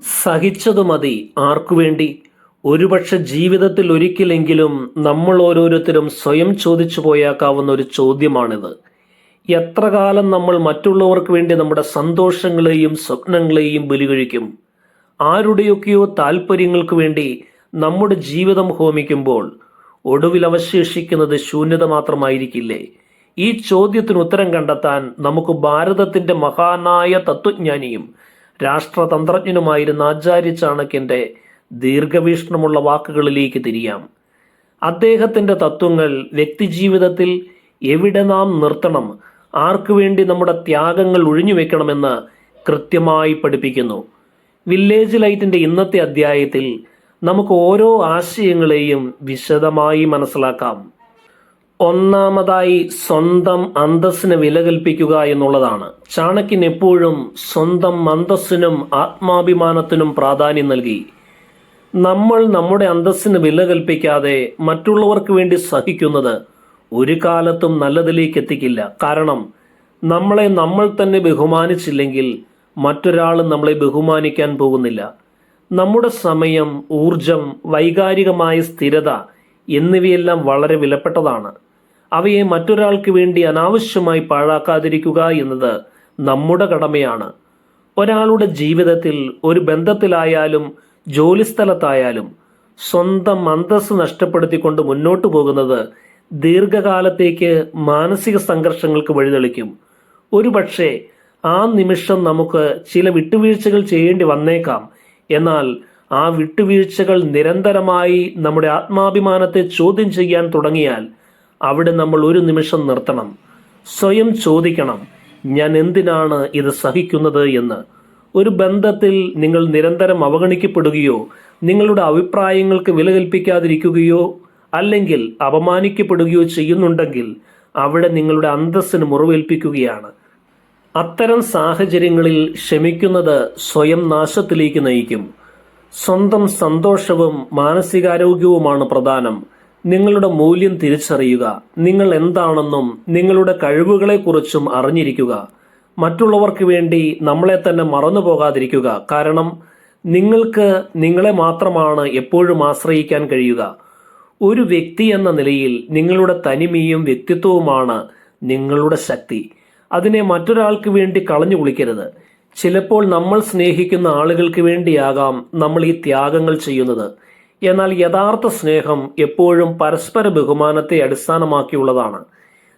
സഹിച്ചതു മതി ആർക്കുവേണ്ടി? ഒരുപക്ഷെ ജീവിതത്തിൽ ഒരിക്കലെങ്കിലും നമ്മൾ ഓരോരുത്തരും സ്വയം ചോദിച്ചു പോയേക്കാവുന്ന ഒരു ചോദ്യമാണിത്. എത്ര കാലം നമ്മൾ മറ്റുള്ളവർക്ക് വേണ്ടി നമ്മുടെ സന്തോഷങ്ങളെയും സ്വപ്നങ്ങളെയും ബലികഴിക്കും? ആരുടെയൊക്കെയോ താല്പര്യങ്ങൾക്ക് വേണ്ടി നമ്മുടെ ജീവിതം ഹോമിക്കുമ്പോൾ ഒടുവിൽ അവശേഷിക്കുന്നത് ശൂന്യത മാത്രമായിരിക്കില്ലേ? ഈ ചോദ്യത്തിന് ഉത്തരം കണ്ടെത്താൻ നമുക്ക് ഭാരതത്തിന്റെ മഹാനായ തത്വജ്ഞാനിയും രാഷ്ട്രതന്ത്രജ്ഞനുമായിരുന്ന ആചാര്യ ചാണക്യന്റെ ദീർഘവീക്ഷണമുള്ള വാക്കുകളിലേക്ക് തിരിയാം. അദ്ദേഹത്തിന്റെ തത്വങ്ങൾ വ്യക്തിജീവിതത്തിൽ എവിടെ നാം നിർത്തണം, ആർക്കു വേണ്ടി നമ്മുടെ ത്യാഗങ്ങൾ ഒഴിഞ്ഞുവെക്കണമെന്ന് കൃത്യമായി പഠിപ്പിക്കുന്നു. വില്ലേജ് ലൈറ്റിന്റെ ഇന്നത്തെ അധ്യായത്തിൽ നമുക്ക് ഓരോ ആശയങ്ങളെയും വിശദമായി മനസ്സിലാക്കാം. ഒന്നാമതായി, സ്വന്തം അന്തസ്സിന് വില കൽപ്പിക്കുക എന്നുള്ളതാണ്. ചാണക്യൻ എപ്പോഴും സ്വന്തം അന്തസ്സിനും ആത്മാഭിമാനത്തിനും പ്രാധാന്യം നൽകി. നമ്മൾ നമ്മുടെ അന്തസ്സിന് വില കൽപ്പിക്കാതെ മറ്റുള്ളവർക്ക് വേണ്ടി സഹിക്കുന്നത് ഒരു കാലത്തും നല്ലതിലേക്ക് എത്തിക്കില്ല. കാരണം നമ്മളെ നമ്മൾ തന്നെ ബഹുമാനിച്ചില്ലെങ്കിൽ മറ്റൊരാൾ നമ്മളെ ബഹുമാനിക്കാൻ പോകുന്നില്ല. നമ്മുടെ സമയം, ഊർജം, വൈകാരികമായ സ്ഥിരത എന്നിവയെല്ലാം വളരെ വിലപ്പെട്ടതാണ്. അവയെ മറ്റൊരാൾക്ക് വേണ്ടി അനാവശ്യമായി പാഴാക്കാതിരിക്കുക എന്നത് നമ്മുടെ കടമയാണ്. ഒരാളുടെ ജീവിതത്തിൽ, ഒരു ബന്ധത്തിലായാലും ജോലിസ്ഥലത്തായാലും സ്വന്തം അന്തസ്സ് നഷ്ടപ്പെടുത്തിക്കൊണ്ട് മുന്നോട്ടു പോകുന്നത് ദീർഘകാലത്തേക്ക് മാനസിക സംഘർഷങ്ങൾക്ക് വഴിതെളിക്കും. ഒരുപക്ഷെ ആ നിമിഷം നമുക്ക് ചില വിട്ടുവീഴ്ചകൾ ചെയ്യേണ്ടി വന്നേക്കാം. എന്നാൽ ആ വിട്ടുവീഴ്ചകൾ നിരന്തരമായി നമ്മുടെ ആത്മാഭിമാനത്തെ ചോദ്യം ചെയ്യാൻ തുടങ്ങിയാൽ അവിടെ നമ്മൾ ഒരു നിമിഷം നിർത്തണം. സ്വയം ചോദിക്കണം, ഞാൻ എന്തിനാണ് ഇത് സഹിക്കുന്നത് എന്ന്. ഒരു ബന്ധത്തിൽ നിങ്ങൾ നിരന്തരം അവഗണിക്കപ്പെടുകയോ നിങ്ങളുടെ അഭിപ്രായങ്ങൾക്ക് വില കൽപ്പിക്കാതിരിക്കുകയോ അല്ലെങ്കിൽ അപമാനിക്കപ്പെടുകയോ ചെയ്യുന്നുണ്ടെങ്കിൽ അവിടെ നിങ്ങളുടെ അന്തസ്സിന് മുറിവേൽപ്പിക്കുകയാണ്. അത്തരം സാഹചര്യങ്ങളിൽ ക്ഷമിക്കുന്നത് സ്വയം നാശത്തിലേക്ക് നയിക്കും. സ്വന്തം സന്തോഷവും മാനസികാരോഗ്യവുമാണ് പ്രധാനം. നിങ്ങളുടെ മൂല്യം തിരിച്ചറിയുക. നിങ്ങൾ എന്താണെന്നും നിങ്ങളുടെ കഴിവുകളെക്കുറിച്ചും അറിഞ്ഞിരിക്കുക. മറ്റുള്ളവർക്ക് വേണ്ടി നമ്മളെ തന്നെ മറന്നു പോകാതിരിക്കുക. കാരണം നിങ്ങൾക്ക് നിങ്ങളെ മാത്രമാണ് എപ്പോഴും ആശ്രയിക്കാൻ കഴിയുക. ഒരു വ്യക്തി എന്ന നിലയിൽ നിങ്ങളുടെ തനിമയും വ്യക്തിത്വവുമാണ് നിങ്ങളുടെ ശക്തി. അതിനെ മറ്റൊരാൾക്ക് വേണ്ടി കളഞ്ഞു കുളിക്കരുത്. ചിലപ്പോൾ നമ്മൾ സ്നേഹിക്കുന്ന ആളുകൾക്ക് വേണ്ടിയാകാം നമ്മൾ ഈ ത്യാഗങ്ങൾ ചെയ്യുന്നത്. എന്നാൽ യഥാർത്ഥ സ്നേഹം എപ്പോഴും പരസ്പര ബഹുമാനത്തെ അടിസ്ഥാനമാക്കിയുള്ളതാണ്.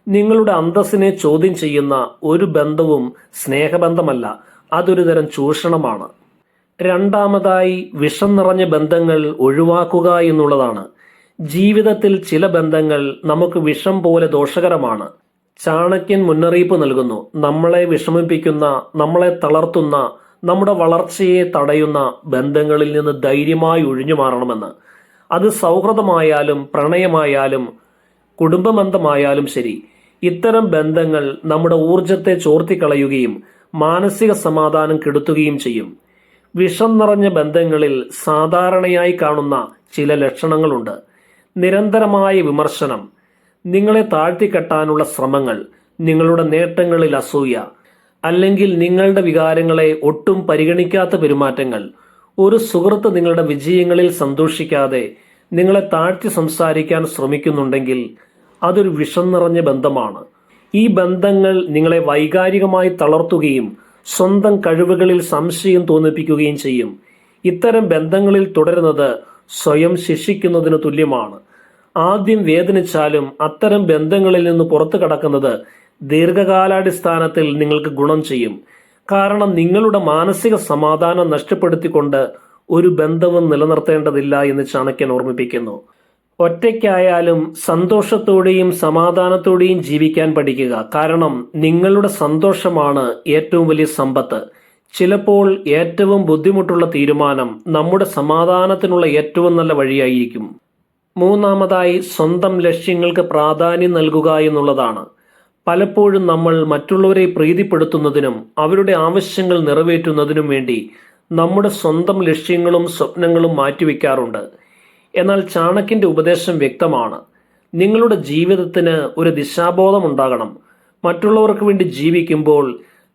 നിങ്ങളുടെ അന്തസ്സിനെ ചോദ്യം ചെയ്യുന്ന ഒരു ബന്ധവും സ്നേഹബന്ധമല്ല, അതൊരു തരം ചൂഷണമാണ്. രണ്ടാമതായി, വിഷം നിറഞ്ഞ ബന്ധങ്ങൾ ഒഴിവാക്കുക എന്നുള്ളതാണ്. ജീവിതത്തിൽ ചില ബന്ധങ്ങൾ നമുക്ക് വിഷം പോലെ ദോഷകരമാണ്. ചാണക്യൻ മുന്നറിയിപ്പ് നൽകുന്നു. നമ്മളെ വിഷമിപ്പിക്കുന്ന, നമ്മളെ തളർത്തുന്ന, നമ്മുടെ വളർച്ചയെ തടയുന്ന ബന്ധങ്ങളിൽ നിന്ന് ധൈര്യമായി ഒഴിഞ്ഞു മാറണമെന്ന്. അത് സൗഹൃദമായാലും പ്രണയമായാലും കുടുംബബന്ധമായാലും ശരി, ഇത്തരം ബന്ധങ്ങൾ നമ്മുടെ ഊർജത്തെ ചോർത്തിക്കളയുകയും മാനസിക സമാധാനം കെടുത്തുകയും ചെയ്യും. വിഷം നിറഞ്ഞ ബന്ധങ്ങളിൽ സാധാരണയായി കാണുന്ന ചില ലക്ഷണങ്ങളുണ്ട്. നിരന്തരമായ വിമർശനം, നിങ്ങളെ താഴ്ത്തിക്കെട്ടാനുള്ള ശ്രമങ്ങൾ, നിങ്ങളുടെ നേട്ടങ്ങളിൽ അസൂയ, അല്ലെങ്കിൽ നിങ്ങളുടെ വികാരങ്ങളെ ഒട്ടും പരിഗണിക്കാത്ത പെരുമാറ്റങ്ങൾ. ഒരു സുഹൃത്ത് നിങ്ങളുടെ വിജയങ്ങളിൽ സന്തോഷിക്കാതെ നിങ്ങളെ താഴ്ത്തി സംസാരിക്കാൻ ശ്രമിക്കുന്നുണ്ടെങ്കിൽ അതൊരു വിഷം നിറഞ്ഞ ബന്ധമാണ്. ഈ ബന്ധങ്ങൾ നിങ്ങളെ വൈകാരികമായി തളർത്തുകയും സ്വന്തം കഴിവുകളിൽ സംശയം തോന്നിപ്പിക്കുകയും ചെയ്യും. ഇത്തരം ബന്ധങ്ങളിൽ തുടരുന്നത് സ്വയം ശിക്ഷിക്കുന്നതിന് തുല്യമാണ്. ആദ്യം വേദനിച്ചാലും അത്തരം ബന്ധങ്ങളിൽ നിന്ന് പുറത്തു കടക്കുന്നത് ദീർഘകാലാടിസ്ഥാനത്തിൽ നിങ്ങൾക്ക് ഗുണം ചെയ്യും. കാരണം നിങ്ങളുടെ മാനസിക സമാധാനം നഷ്ടപ്പെടുത്തിക്കൊണ്ട് ഒരു ബന്ധവും നിലനിർത്തേണ്ടതില്ല എന്ന് ചാണക്യൻ ഓർമ്മിപ്പിക്കുന്നു. ഒറ്റയ്ക്കായാലും സന്തോഷത്തോടെയും സമാധാനത്തോടെയും ജീവിക്കാൻ പഠിക്കുക. കാരണം നിങ്ങളുടെ സന്തോഷമാണ് ഏറ്റവും വലിയ സമ്പത്ത്. ചിലപ്പോൾ ഏറ്റവും ബുദ്ധിമുട്ടുള്ള തീരുമാനം നമ്മുടെ സമാധാനത്തിനുള്ള ഏറ്റവും നല്ല വഴിയായിരിക്കും. മൂന്നാമതായി, സ്വന്തം ലക്ഷ്യങ്ങൾക്ക് പ്രാധാന്യം നൽകുക എന്നുള്ളതാണ്. പലപ്പോഴും നമ്മൾ മറ്റുള്ളവരെ പ്രീതിപ്പെടുത്തുന്നതിനും അവരുടെ ആവശ്യങ്ങൾ നിറവേറ്റുന്നതിനും വേണ്ടി നമ്മുടെ സ്വന്തം ലക്ഷ്യങ്ങളും സ്വപ്നങ്ങളും മാറ്റിവെക്കാറുണ്ട്. എന്നാൽ ചാണക്യന്റെ ഉപദേശം വ്യക്തമാണ്. നിങ്ങളുടെ ജീവിതത്തിന് ഒരു ദിശാബോധം ഉണ്ടാകണം. മറ്റുള്ളവർക്ക് വേണ്ടി ജീവിക്കുമ്പോൾ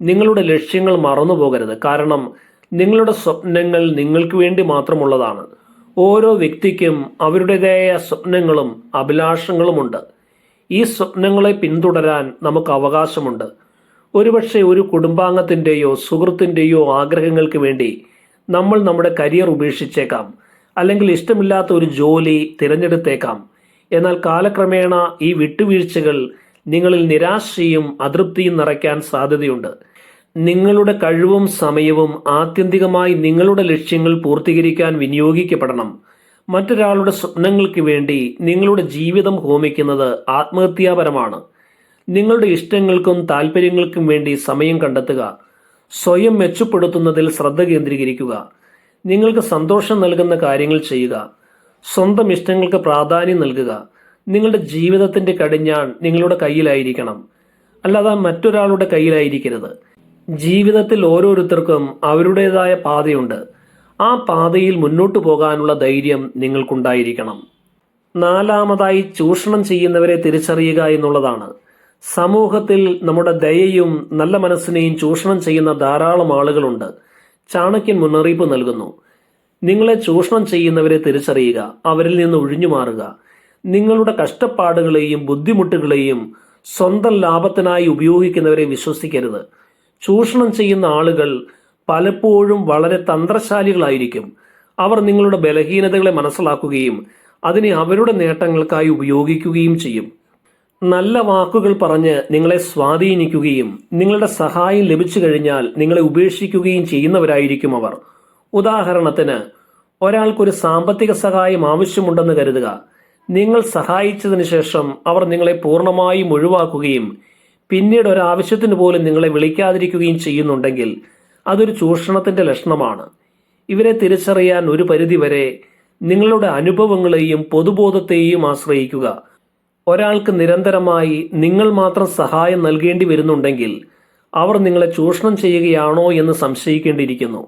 നിങ്ങളുടെ ലക്ഷ്യങ്ങൾ മറന്നുപോകരുത്. കാരണം നിങ്ങളുടെ സ്വപ്നങ്ങൾ നിങ്ങൾക്ക് വേണ്ടി മാത്രമുള്ളതാണ്. ഓരോ വ്യക്തിക്കും അവരുടേതായ സ്വപ്നങ്ങളും അഭിലാഷങ്ങളുമുണ്ട്. ഈ സ്വപ്നങ്ങളെ പിന്തുടരാൻ നമുക്ക് അവകാശമുണ്ട്. ഒരുപക്ഷെ ഒരു കുടുംബാംഗത്തിൻ്റെയോ സുഹൃത്തിൻ്റെയോ ആഗ്രഹങ്ങൾക്ക് വേണ്ടി നമ്മൾ നമ്മുടെ കരിയർ ഉപേക്ഷിച്ചേക്കാം, അല്ലെങ്കിൽ ഇഷ്ടമില്ലാത്ത ഒരു ജോലി തിരഞ്ഞെടുത്തേക്കാം. എന്നാൽ കാലക്രമേണ ഈ വിട്ടുവീഴ്ചകൾ നിങ്ങളിൽ നിരാശയും അതൃപ്തിയും നിറയ്ക്കാൻ സാധ്യതയുണ്ട്. നിങ്ങളുടെ കഴിവും സമയവും ആത്യന്തികമായി നിങ്ങളുടെ ലക്ഷ്യങ്ങൾ പൂർത്തീകരിക്കാൻ വിനിയോഗിക്കപ്പെടണം. മറ്റൊരാളുടെ സ്വപ്നങ്ങൾക്ക് വേണ്ടി നിങ്ങളുടെ ജീവിതം ഹോമിക്കുന്നത് ആത്മഹത്യാപരമാണ്. നിങ്ങളുടെ ഇഷ്ടങ്ങൾക്കും താല്പര്യങ്ങൾക്കും വേണ്ടി സമയം കണ്ടെത്തുക. സ്വയം മെച്ചപ്പെടുത്തുന്നതിൽ ശ്രദ്ധ കേന്ദ്രീകരിക്കുക. നിങ്ങൾക്ക് സന്തോഷം നൽകുന്ന കാര്യങ്ങൾ ചെയ്യുക. സ്വന്തം ഇഷ്ടങ്ങൾക്ക് പ്രാധാന്യം നൽകുക. നിങ്ങളുടെ ജീവിതത്തിന്റെ കടിഞ്ഞാൺ നിങ്ങളുടെ കയ്യിലായിരിക്കണം, അല്ലാതെ മറ്റൊരാളുടെ കയ്യിലായിരിക്കരുത്. ജീവിതത്തിൽ ഓരോരുത്തർക്കും അവരുടേതായ പാതയുണ്ട്. ആ പാതയിൽ മുന്നോട്ടു പോകാനുള്ള ധൈര്യം നിങ്ങൾക്കുണ്ടായിരിക്കണം. നാലാമതായി, ചൂഷണം ചെയ്യുന്നവരെ തിരിച്ചറിയുക എന്നുള്ളതാണ്. സമൂഹത്തിൽ നമ്മുടെ ദയയും നല്ല മനസ്സിനെയും ചൂഷണം ചെയ്യുന്ന ധാരാളം ആളുകളുണ്ട്. ചാണക്യൻ മുന്നറിയിപ്പ് നൽകുന്നു. നിങ്ങളെ ചൂഷണം ചെയ്യുന്നവരെ തിരിച്ചറിയുക, അവരിൽ നിന്ന് ഒഴിഞ്ഞു മാറുക. നിങ്ങളുടെ കഷ്ടപ്പാടുകളെയും ബുദ്ധിമുട്ടുകളെയും സ്വന്തം ലാഭത്തിനായി ഉപയോഗിക്കുന്നവരെ വിശ്വസിക്കരുത്. ചൂഷണം ചെയ്യുന്ന ആളുകൾ പലപ്പോഴും വളരെ തന്ത്രശാലികളായിരിക്കും. അവർ നിങ്ങളുടെ ബലഹീനതകളെ മനസ്സിലാക്കുകയും അതിനെ അവരുടെ നേട്ടങ്ങൾക്കായി ഉപയോഗിക്കുകയും ചെയ്യും. നല്ല വാക്കുകൾ പറഞ്ഞ് നിങ്ങളെ സ്വാധീനിക്കുകയും നിങ്ങളുടെ സഹായം ലഭിച്ചു കഴിഞ്ഞാൽ നിങ്ങളെ ഉപേക്ഷിക്കുകയും ചെയ്യുന്നവരായിരിക്കും അവർ. ഉദാഹരണത്തിന്, ഒരാൾക്കൊരു സാമ്പത്തിക സഹായം ആവശ്യമുണ്ടെന്ന് കരുതുക. നിങ്ങൾ സഹായിച്ചതിന് ശേഷം അവർ നിങ്ങളെ പൂർണ്ണമായും ഒഴിവാക്കുകയും പിന്നീട് ഒരാവശ്യത്തിന് പോലും നിങ്ങളെ വിളിക്കാതിരിക്കുകയും ചെയ്യുന്നുണ്ടെങ്കിൽ അതൊരു ചൂഷണത്തിന്റെ ലക്ഷണമാണ്. ഇവരെ തിരിച്ചറിയാൻ ഒരു പരിധിവരെ നിങ്ങളുടെ അനുഭവങ്ങളെയും പൊതുബോധത്തെയും ആശ്രയിക്കുക. ഒരാൾക്ക് നിരന്തരമായി നിങ്ങൾ മാത്രം സഹായം നൽകേണ്ടി വരുന്നുണ്ടെങ്കിൽ അവർ നിങ്ങളെ ചൂഷണം ചെയ്യുകയാണോ എന്ന് സംശയിക്കേണ്ടിയിരിക്കുന്നു.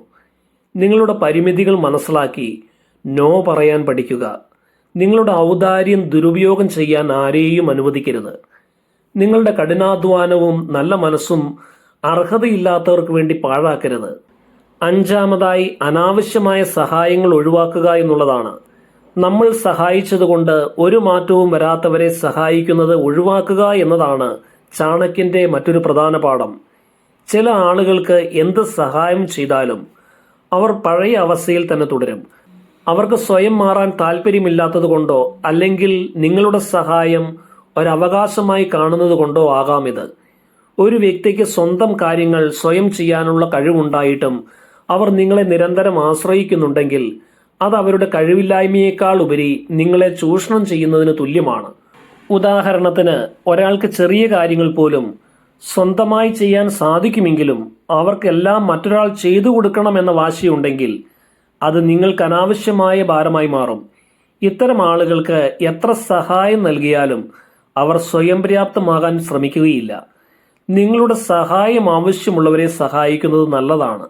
നിങ്ങളുടെ പരിമിതികൾ മനസ്സിലാക്കി നോ പറയാൻ പഠിക്കുക. നിങ്ങളുടെ ഔദാര്യം ദുരുപയോഗം ചെയ്യാൻ ആരെയും അനുവദിക്കരുത്. നിങ്ങളുടെ കഠിനാധ്വാനവും നല്ല മനസ്സും അർഹതയില്ലാത്തവർക്ക് വേണ്ടി പാഴാക്കരുത്. അഞ്ചാമതായി, അനാവശ്യമായ സഹായങ്ങൾ ഒഴിവാക്കുക എന്നുള്ളതാണ്. നമ്മൾ സഹായിച്ചതുകൊണ്ട് ഒരു മാറ്റവും വരാത്തവരെ സഹായിക്കുന്നത് ഒഴിവാക്കുക എന്നതാണ് ചാണക്യന്റെ മറ്റൊരു പ്രധാന പാഠം. ചില ആളുകൾക്ക് എന്ത് സഹായം ചെയ്താലും അവർ പഴയ അവസ്ഥയിൽ തന്നെ തുടരും. അവർക്ക് സ്വയം മാറാൻ താല്പര്യമില്ലാത്തത് കൊണ്ടോ അല്ലെങ്കിൽ നിങ്ങളുടെ സഹായം ഒരവകാശമായി കാണുന്നത് കൊണ്ടോ ആകാം ഇത്. ഒരു വ്യക്തിക്ക് സ്വന്തം കാര്യങ്ങൾ സ്വയം ചെയ്യാനുള്ള കഴിവുണ്ടായിട്ടും അവർ നിങ്ങളെ നിരന്തരം ആശ്രയിക്കുന്നുണ്ടെങ്കിൽ അത് അവരുടെ കഴിവില്ലായ്മയേക്കാൾ ഉപരി നിങ്ങളെ ചൂഷണം ചെയ്യുന്നതിന് തുല്യമാണ്. ഉദാഹരണത്തിന്, ഒരാൾക്ക് ചെറിയ കാര്യങ്ങൾ പോലും സ്വന്തമായി ചെയ്യാൻ സാധിക്കുമെങ്കിലും അവർക്കെല്ലാം മറ്റൊരാൾ ചെയ്തു കൊടുക്കണമെന്ന വാശിയുണ്ടെങ്കിൽ അത് നിങ്ങൾക്ക് അനാവശ്യമായ ഭാരമായി മാറും. ഇത്തരം ആളുകൾക്ക് എത്ര സഹായം നൽകിയാലും അവർ സ്വയം പര്യാപ്തമാകാൻ ശ്രമിക്കുകയില്ല. നിങ്ങളുടെ സഹായം ആവശ്യമുള്ളവരെ സഹായിക്കുന്നത് നല്ലതാണ്.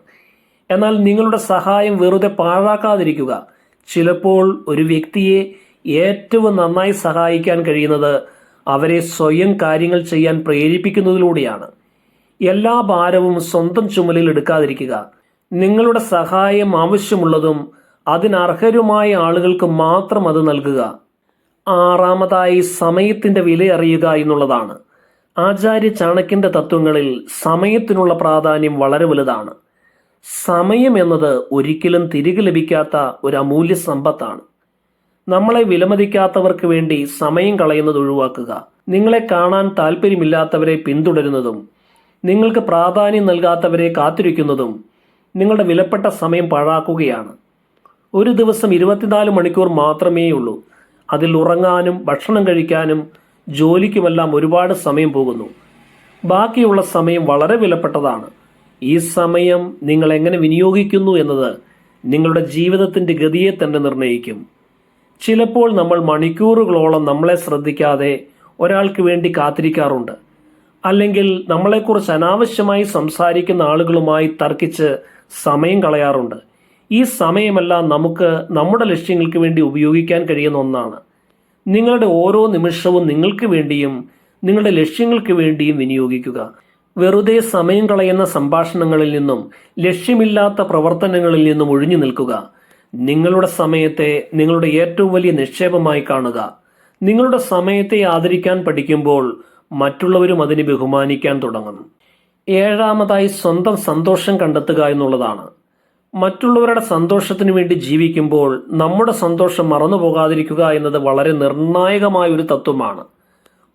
എന്നാൽ നിങ്ങളുടെ സഹായം വെറുതെ പാഴാക്കാതിരിക്കുക. ചിലപ്പോൾ ഒരു വ്യക്തിയെ ഏറ്റവും നന്നായി സഹായിക്കാൻ കഴിയുന്നത് അവരെ സ്വയം കാര്യങ്ങൾ ചെയ്യാൻ പ്രേരിപ്പിക്കുന്നതിലൂടെയാണ്. എല്ലാ ഭാരവും സ്വന്തം ചുമലിൽ എടുക്കാതിരിക്കുക. നിങ്ങളുടെ സഹായം ആവശ്യമുള്ളതും അതിനർഹരുമായ ആളുകൾക്ക് മാത്രം അത് നൽകുക. ആറാമതായി, സമയത്തിന്റെ വില അറിയുക എന്നുള്ളതാണ്. ആചാര്യ ചാണക്യന്റെ തത്വങ്ങളിൽ സമയത്തിനുള്ള പ്രാധാന്യം വളരെ വലുതാണ്. സമയം എന്നത് ഒരിക്കലും തിരികെ ലഭിക്കാത്ത ഒരു അമൂല്യ സമ്പത്താണ്. നമ്മളെ വിലമതിക്കാത്തവർക്ക് വേണ്ടി സമയം കളയുന്നത് ഒഴിവാക്കുക. നിങ്ങളെ കാണാൻ താല്പര്യമില്ലാത്തവരെ പിന്തുടരുന്നതും നിങ്ങൾക്ക് പ്രാധാന്യം നൽകാത്തവരെ കാത്തിരിക്കുന്നതും നിങ്ങളുടെ വിലപ്പെട്ട സമയം പാഴാക്കുകയാണ്. ഒരു ദിവസം 24 മണിക്കൂർ മാത്രമേ ഉള്ളൂ. അതിൽ ഉറങ്ങാനും ഭക്ഷണം കഴിക്കാനും ജോലിക്കുമെല്ലാം ഒരുപാട് സമയം പോകുന്നു. ബാക്കിയുള്ള സമയം വളരെ വിലപ്പെട്ടതാണ്. ഈ സമയം നിങ്ങൾ എങ്ങനെ വിനിയോഗിക്കുന്നു എന്നത് നിങ്ങളുടെ ജീവിതത്തിന്റെ ഗതിയെ തന്നെ നിർണ്ണയിക്കും. ചിലപ്പോൾ നമ്മൾ മണിക്കൂറുകളോളം നമ്മളെ ശ്രദ്ധിക്കാതെ ഒരാൾക്ക് വേണ്ടി കാത്തിരിക്കാറുണ്ട്. അല്ലെങ്കിൽ നമ്മളെക്കുറിച്ച് അനാവശ്യമായി സംസാരിക്കുന്ന ആളുകളുമായി തർക്കിച്ച് സമയം കളയാറുണ്ട്. ഈ സമയമെല്ലാം നമുക്ക് നമ്മുടെ ലക്ഷ്യങ്ങൾക്ക് വേണ്ടി ഉപയോഗിക്കാൻ കഴിയുന്ന ഒന്നാണ്. നിങ്ങളുടെ ഓരോ നിമിഷവും നിങ്ങൾക്ക് വേണ്ടിയും നിങ്ങളുടെ ലക്ഷ്യങ്ങൾക്ക് വേണ്ടിയും വിനിയോഗിക്കുക. വെറുതെ സമയം കളയുന്ന സംഭാഷണങ്ങളിൽ നിന്നും ലക്ഷ്യമില്ലാത്ത പ്രവർത്തനങ്ങളിൽ നിന്നും ഒഴിഞ്ഞു നിൽക്കുക. നിങ്ങളുടെ സമയത്തെ നിങ്ങളുടെ ഏറ്റവും വലിയ നിക്ഷേപമായി കാണുക. നിങ്ങളുടെ സമയത്തെ ആദരിക്കാൻ പഠിക്കുമ്പോൾ മറ്റുള്ളവരും അതിനെ ബഹുമാനിക്കാൻ തുടങ്ങും. ഏഴാമതായി സ്വന്തം സന്തോഷം കണ്ടെത്തുക എന്നുള്ളതാണ്. മറ്റുള്ളവരുടെ സന്തോഷത്തിനു വേണ്ടി ജീവിക്കുമ്പോൾ നമ്മുടെ സന്തോഷം മറന്നു പോകാതിരിക്കുക എന്നത് വളരെ നിർണായകമായ ഒരു തത്വമാണ്.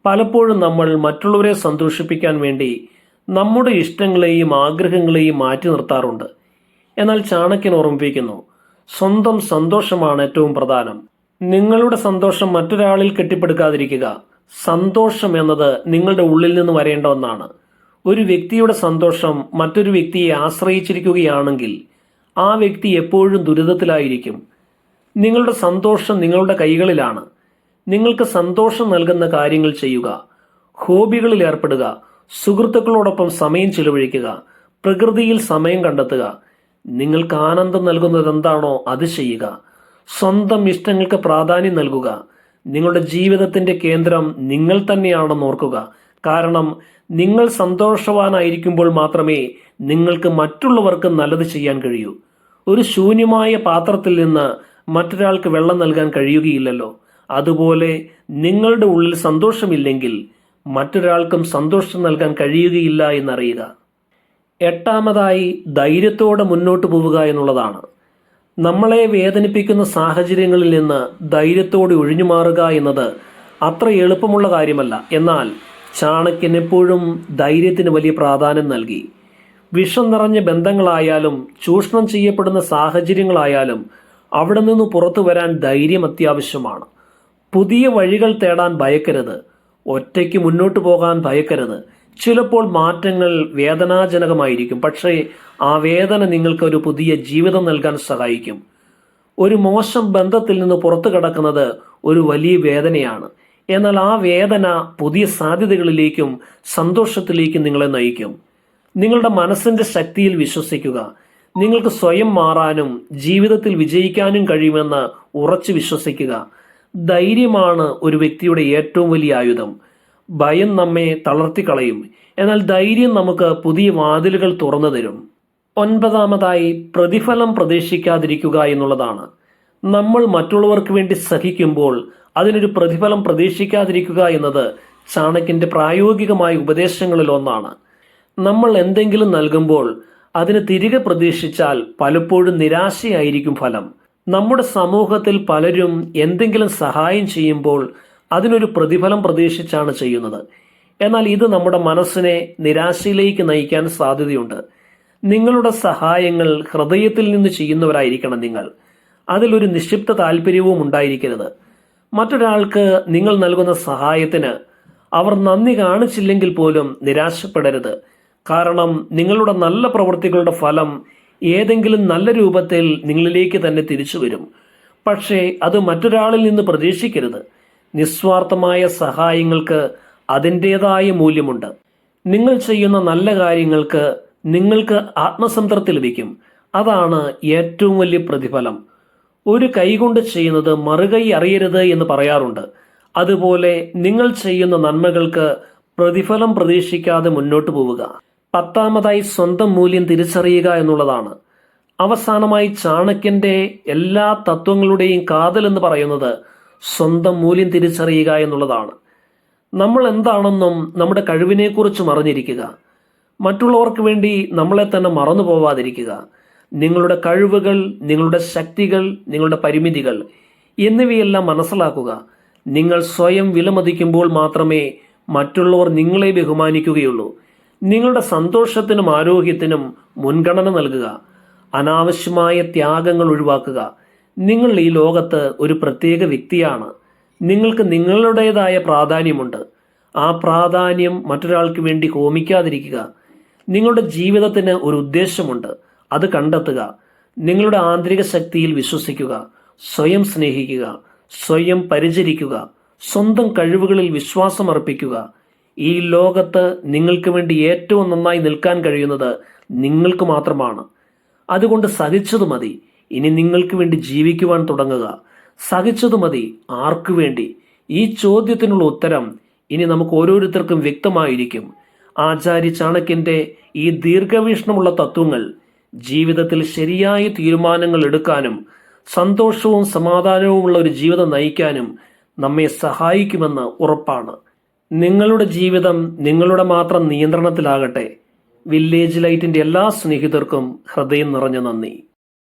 പലപ്പോഴും നമ്മൾ മറ്റുള്ളവരെ സന്തോഷിപ്പിക്കാൻ വേണ്ടി നമ്മുടെ ഇഷ്ടങ്ങളെയും ആഗ്രഹങ്ങളെയും മാറ്റി നിർത്താറുണ്ട്. എന്നാൽ ചാണക്യൻ ഓർമ്മിപ്പിക്കുന്നു, സ്വന്തം സന്തോഷമാണ് ഏറ്റവും പ്രധാനം. നിങ്ങളുടെ സന്തോഷം മറ്റൊരാളിൽ കെട്ടിപ്പടുക്കാതിരിക്കുക. സന്തോഷം എന്നത് നിങ്ങളുടെ ഉള്ളിൽ നിന്ന് വരേണ്ട ഒന്നാണ്. ഒരു വ്യക്തിയുടെ സന്തോഷം മറ്റൊരു വ്യക്തിയെ ആശ്രയിച്ചിരിക്കുകയാണെങ്കിൽ ആ വ്യക്തി എപ്പോഴും ദുരിതത്തിലായിരിക്കും. നിങ്ങളുടെ സന്തോഷം നിങ്ങളുടെ കൈകളിലാണ്. നിങ്ങൾക്ക് സന്തോഷം നൽകുന്ന കാര്യങ്ങൾ ചെയ്യുക. ഹോബികളിൽ ഏർപ്പെടുക. സുഹൃത്തുക്കളോടൊപ്പം സമയം ചിലവഴിക്കുക. പ്രകൃതിയിൽ സമയം കണ്ടെത്തുക. നിങ്ങൾക്ക് ആനന്ദം നൽകുന്നത് എന്താണോ അത് ചെയ്യുക. സ്വന്തം ഇഷ്ടങ്ങൾക്ക് പ്രാധാന്യം നൽകുക. നിങ്ങളുടെ ജീവിതത്തിന്റെ കേന്ദ്രം നിങ്ങൾ തന്നെയാണെന്ന് ഓർക്കുക. കാരണം നിങ്ങൾ സന്തോഷവാനായിരിക്കുമ്പോൾ മാത്രമേ നിങ്ങൾക്ക് മറ്റുള്ളവർക്ക് നല്ലത് ചെയ്യാൻ കഴിയൂ. ഒരു ശൂന്യമായ പാത്രത്തിൽ നിന്ന് മറ്റൊരാൾക്ക് വെള്ളം നൽകാൻ കഴിയുകയില്ലല്ലോ. അതുപോലെ നിങ്ങളുടെ ഉള്ളിൽ സന്തോഷമില്ലെങ്കിൽ മറ്റൊരാൾക്കും സന്തോഷം നൽകാൻ കഴിയുകയില്ല എന്നറിയുക. എട്ടാമതായി ധൈര്യത്തോടെ മുന്നോട്ട് പോവുക എന്നുള്ളതാണ്. നമ്മളെ വേദനിപ്പിക്കുന്ന സാഹചര്യങ്ങളിൽ നിന്ന് ധൈര്യത്തോടെ ഒഴിഞ്ഞു മാറുക എന്നത് അത്ര എളുപ്പമുള്ള കാര്യമല്ല. എന്നാൽ ചാണക്യൻ എപ്പോഴും ധൈര്യത്തിന് വലിയ പ്രാധാന്യം നൽകി. വിഷം നിറഞ്ഞ ബന്ധങ്ങളായാലും ചൂഷണം ചെയ്യപ്പെടുന്ന സാഹചര്യങ്ങളായാലും അവിടെ നിന്ന് പുറത്തു വരാൻ ധൈര്യം അത്യാവശ്യമാണ്. പുതിയ വഴികൾ തേടാൻ ഭയക്കരുത്. ഒറ്റയ്ക്ക് മുന്നോട്ട് പോകാൻ ഭയക്കരുത്. ചിലപ്പോൾ മാറ്റങ്ങൾ വേദനാജനകമായിരിക്കും, പക്ഷേ ആ വേദന നിങ്ങൾക്ക് ഒരു പുതിയ ജീവിതം നൽകാൻ സഹായിക്കും. ഒരു മോശം ബന്ധത്തിൽ നിന്ന് പുറത്തു കടക്കുന്നത് ഒരു വലിയ വേദനയാണ്. എന്നാൽ ആ വേദന പുതിയ സാധ്യതകളിലേക്കും സന്തോഷത്തിലേക്കും നിങ്ങളെ നയിക്കും. നിങ്ങളുടെ മനസ്സിന്റെ ശക്തിയിൽ വിശ്വസിക്കുക. നിങ്ങൾക്ക് സ്വയം മാറാനും ജീവിതത്തിൽ വിജയിക്കാനും കഴിയുമെന്ന് ഉറച്ചു വിശ്വസിക്കുക. ധൈര്യമാണ് ഒരു വ്യക്തിയുടെ ഏറ്റവും വലിയ ആയുധം. ഭയം നമ്മെ തളർത്തിക്കളയും, എന്നാൽ ധൈര്യം നമുക്ക് പുതിയ വാതിലുകൾ തുറന്നു തരും. ഒൻപതാമതായി പ്രതിഫലം പ്രതീക്ഷിക്കാതിരിക്കുക എന്നുള്ളതാണ്. നമ്മൾ മറ്റുള്ളവർക്ക് വേണ്ടി സഹിക്കുമ്പോൾ അതിനൊരു പ്രതിഫലം പ്രതീക്ഷിക്കാതിരിക്കുക എന്നത് ചാണക്യന്റെ പ്രായോഗികമായ ഉപദേശങ്ങളിൽ ഒന്നാണ്. നമ്മൾ എന്തെങ്കിലും നൽകുമ്പോൾ അതിന് തിരികെ പ്രതീക്ഷിച്ചാൽ പലപ്പോഴും നിരാശയായിരിക്കും ഫലം. നമ്മുടെ സമൂഹത്തിൽ പലരും എന്തെങ്കിലും സഹായം ചെയ്യുമ്പോൾ അതിനൊരു പ്രതിഫലം പ്രതീക്ഷിച്ചാണ് ചെയ്യുന്നത്. എന്നാൽ ഇത് നമ്മുടെ മനസ്സിനെ നിരാശയിലേക്ക് നയിക്കാൻ സാധ്യതയുണ്ട്. നിങ്ങളുടെ സഹായങ്ങൾ ഹൃദയത്തിൽ നിന്ന് ചെയ്യുന്നവരായിരിക്കണം നിങ്ങൾ. അതിലൊരു നിക്ഷിപ്ത താല്പര്യവും ഉണ്ടായിരിക്കരുത്. മറ്റൊരാൾക്ക് നിങ്ങൾ നൽകുന്ന സഹായത്തിന് അവർ നന്ദി കാണിച്ചില്ലെങ്കിൽ പോലും നിരാശപ്പെടരുത്. കാരണം നിങ്ങളുടെ നല്ല പ്രവൃത്തികളുടെ ഫലം ഏതെങ്കിലും നല്ല രൂപത്തിൽ നിങ്ങളിലേക്ക് തന്നെ തിരിച്ചു വരും. പക്ഷേ അത് മറ്റൊരാളിൽ നിന്ന് പ്രതീക്ഷിക്കരുത്. നിസ്വാർത്ഥമായ സഹായങ്ങൾക്ക് അതിൻ്റെതായ മൂല്യമുണ്ട്. നിങ്ങൾ ചെയ്യുന്ന നല്ല കാര്യങ്ങൾക്ക് നിങ്ങൾക്ക് ആത്മസംതൃപ്തി ലഭിക്കും. അതാണ് ഏറ്റവും വലിയ പ്രതിഫലം. ഒരു കൈകൊണ്ട് ചെയ്യുന്നത് മറുകൈ അറിയരുത് എന്ന് പറയാറുണ്ട്. അതുപോലെ നിങ്ങൾ ചെയ്യുന്ന നന്മകൾക്ക് പ്രതിഫലം പ്രതീക്ഷിക്കാതെ മുന്നോട്ട് പോവുക. പത്താമതായി സ്വന്തം മൂല്യം തിരിച്ചറിയുക എന്നുള്ളതാണ്. അവസാനമായി ചാണക്യന്റെ എല്ലാ തത്വങ്ങളുടെയും കാതൽ എന്ന് പറയുന്നത് സ്വന്തം മൂല്യം തിരിച്ചറിയുക എന്നുള്ളതാണ്. നമ്മൾ എന്താണെന്നും നമ്മുടെ കഴിവിനെക്കുറിച്ചും അറിഞ്ഞിരിക്കുക. മറ്റുള്ളവർക്ക് വേണ്ടി നമ്മളെ തന്നെ മറന്നു പോവാതിരിക്കുക. നിങ്ങളുടെ കഴിവുകൾ, നിങ്ങളുടെ ശക്തികൾ, നിങ്ങളുടെ പരിമിതികൾ എന്നിവയെല്ലാം മനസ്സിലാക്കുക. നിങ്ങൾ സ്വയം വിലമതിക്കുമ്പോൾ മാത്രമേ മറ്റുള്ളവർ നിങ്ങളെ ബഹുമാനിക്കുകയുള്ളൂ. നിങ്ങളുടെ സന്തോഷത്തിനും ആരോഗ്യത്തിനും മുൻഗണന നൽകുക. അനാവശ്യമായ ത്യാഗങ്ങൾ ഒഴിവാക്കുക. നിങ്ങൾ ഈ ലോകത്ത് ഒരു പ്രത്യേക വ്യക്തിയാണ്. നിങ്ങൾക്ക് നിങ്ങളുടേതായ പ്രാധാന്യമുണ്ട്. ആ പ്രാധാന്യം മറ്റൊരാൾക്ക് വേണ്ടി ഹോമിക്കാതിരിക്കുക. നിങ്ങളുടെ ജീവിതത്തിന് ഒരു ഉദ്ദേശമുണ്ട്, അത് കണ്ടെത്തുക. നിങ്ങളുടെ ആന്തരിക ശക്തിയിൽ വിശ്വസിക്കുക. സ്വയം സ്നേഹിക്കുക. സ്വയം പരിചരിക്കുക. സ്വന്തം കഴിവുകളിൽ വിശ്വാസം അർപ്പിക്കുക. ഈ ലോകത്ത് നിങ്ങൾക്ക് വേണ്ടി ഏറ്റവും നന്നായി നിൽക്കാൻ കഴിയുന്നത് നിങ്ങൾക്ക് മാത്രമാണ്. അതുകൊണ്ട് സഹിച്ചതു മതി. ഇനി നിങ്ങൾക്ക് വേണ്ടി ജീവിക്കുവാൻ തുടങ്ങുക. സഹിച്ചതു മതി. ആർക്കു വേണ്ടി? ഈ ചോദ്യത്തിനുള്ള ഉത്തരം ഇനി നമുക്ക് ഓരോരുത്തർക്കും വ്യക്തമായിരിക്കും. ആചാര്യ ചാണക്യന്റെ ഈ ദീർഘവീക്ഷണമുള്ള തത്വങ്ങൾ ജീവിതത്തിൽ ശരിയായ തീരുമാനങ്ങൾ എടുക്കാനും സന്തോഷവും സമാധാനവുമുള്ള ഒരു ജീവിതം നയിക്കാനും നമ്മെ സഹായിക്കുമെന്ന് ഉറപ്പാണ്. നിങ്ങളുടെ ജീവിതം നിങ്ങളുടെ മാത്രം നിയന്ത്രണത്തിലാകട്ടെ. വില്ലേജ് ലൈറ്റിന്റെ എല്ലാ സ്നേഹിതർക്കും ഹൃദയം നിറഞ്ഞ നന്ദി.